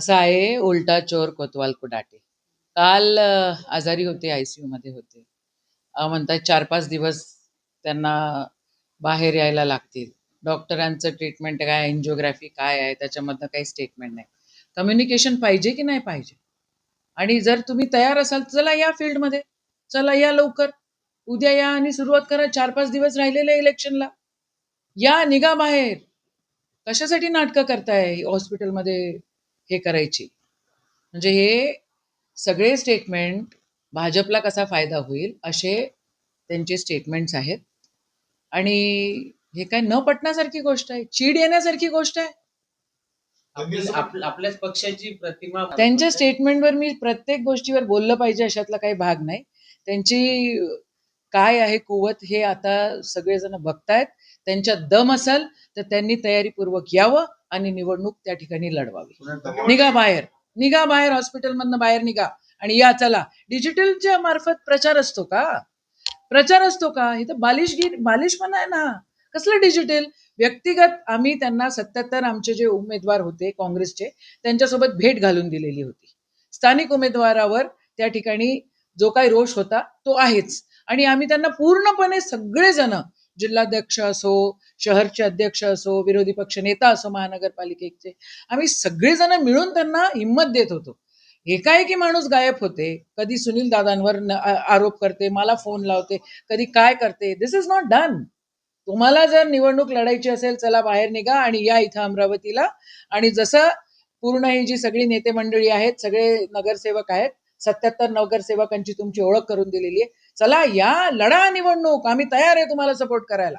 असं आहे, उलटा चोर कोतवाल को डाटे. काल आजारी होते, आयसीयू मध्ये होते. म्हणतात 4-5 दिवस त्यांना बाहेर यायला लागतील. डॉक्टरांचं ट्रीटमेंट काय, एन्जिओग्राफी काय आहे, त्याच्यामधनं काही स्टेटमेंट नाही. कम्युनिकेशन पाहिजे की नाही पाहिजे? आणि जर तुम्ही तयार असाल, चला या फील्डमध्ये, चला या लवकर. उद्या या आणि सुरुवात करा. 4-5 दिवस राहिलेले इलेक्शनला. या, निघा बाहेर. कशासाठी नाटकं करताय हॉस्पिटलमध्ये हे करायची? म्हणजे हे सगळे स्टेटमेंट भाजपला कसा फायदा होईल असे त्यांचे स्टेटमेंट्स आहेत. आणि हे काय न पटण्यासारखी गोष्ट आहे, चीड येण्यासारखी गोष्ट आहे. आपल्याच पक्षाची प्रतिमा त्यांच्या स्टेटमेंटवर मी प्रत्येक गोष्टीवर बोललं पाहिजे अशातला काही भाग नाही. त्यांची काय आहे कुवत हे आता सगळेजण बघतायत. त्यांच्यात दम असेल तर त्यांनी तयारीपूर्वक यावं आणि निवडणूक त्या ठिकाणी लढवावी. निघा बाहेर, निघा बाहेर, हॉस्पिटलमधनं बाहेर निघा आणि या, चला. डिजिटलच्या मार्फत प्रचार असतो का? प्रचार असतो का? इथं बालिशपणा आहे ना. कसलं डिजिटल? व्यक्तिगत आम्ही त्यांना 77 आमचे जे उमेदवार होते काँग्रेसचे, त्यांच्यासोबत भेट घालून दिलेली होती. स्थानिक उमेदवारावर त्या ठिकाणी जो काही रोष होता तो आहेच. आणि आम्ही त्यांना पूर्णपणे सगळेजण, जिल्हाध्यक्ष असो, शहरचे अध्यक्ष असो, विरोधी पक्ष नेता असो महानगरपालिकेचे, आम्ही सगळेजण मिळून त्यांना हिंमत देत होतो. एकाएकी माणूस गायब होते, कधी सुनील दादांवर आरोप करते, मला फोन लावते, कधी काय करते. दिस इज नॉट डन. तुम्हाला जर निवडणूक लढायची असेल, चला बाहेर निघा आणि या इथं अमरावतीला. आणि जसं पूर्ण ही जी सगळी नेते मंडळी आहेत, सगळे नगरसेवक आहेत, 77 नगरसेवकांची तुमची ओळख करून दिलेली आहे. चला या, लढा निवडणूक, आम्ही तयार आहे तुम्हाला सपोर्ट करायला.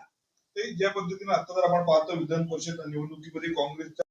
ज्या पद्धतीने आता जर आपण पाहतो विधान परिषद निवडणुकीमध्ये काँग्रेसच्या